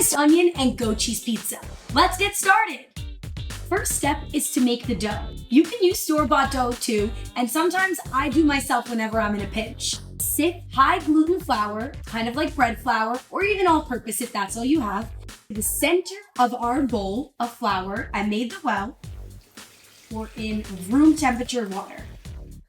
caramelized onion and goat cheese pizza. Let's get started. First step is to make the dough. You can use store-bought dough too, and sometimes I do myself whenever I'm in a pinch. Sift high gluten flour, kind of like bread flour, or even all-purpose if that's all you have. To the center of our bowl of flour, I made the well, pour in room temperature water.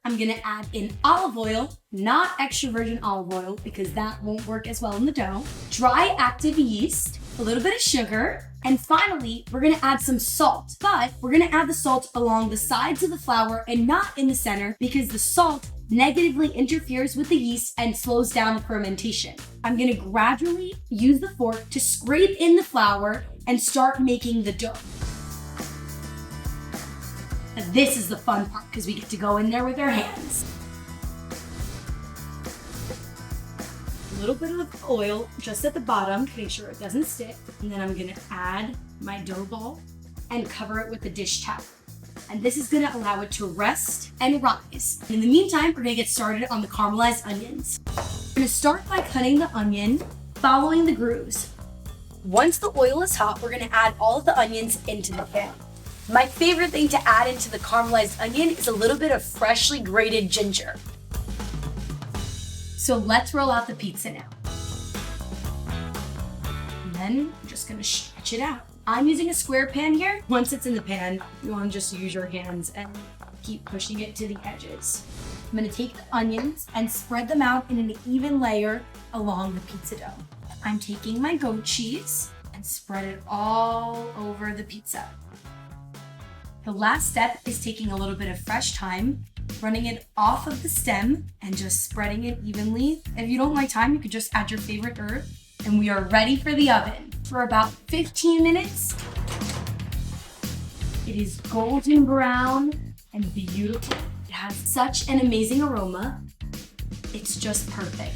I'm gonna add in olive oil, not extra virgin olive oil because that won't work as well in the dough, dry active yeast, a little bit of sugar, and finally, we're gonna add some salt. But we're gonna add the salt along the sides of the flour and not in the center because the salt negatively interferes with the yeast and slows down fermentation. I'm gonna gradually use the fork to scrape in the flour and start making the dough. Now, this is the fun part because we get to go in there with our hands. A little bit of oil just at the bottom to make sure it doesn't stick. And then I'm gonna add my dough ball and cover it with a dish towel. And this is gonna allow it to rest and rise. In the meantime, we're gonna get started on the caramelized onions. We're gonna start by cutting the onion, following the grooves. Once the oil is hot, we're gonna add all of the onions into the pan. My favorite thing to add into the caramelized onion is a little bit of freshly grated ginger. So let's roll out the pizza now. And then I'm just gonna stretch it out. I'm using a square pan here. Once it's in the pan, you wanna just use your hands and keep pushing it to the edges. I'm gonna take the onions and spread them out in an even layer along the pizza dough. I'm taking my goat cheese and spread it all over the pizza. The last step is taking a little bit of fresh thyme, running it off of the stem and just spreading it evenly. If you don't like thyme, you could just add your favorite herb. And we are ready for the oven for about 15 minutes. It is golden brown and beautiful. It has such an amazing aroma. It's just perfect.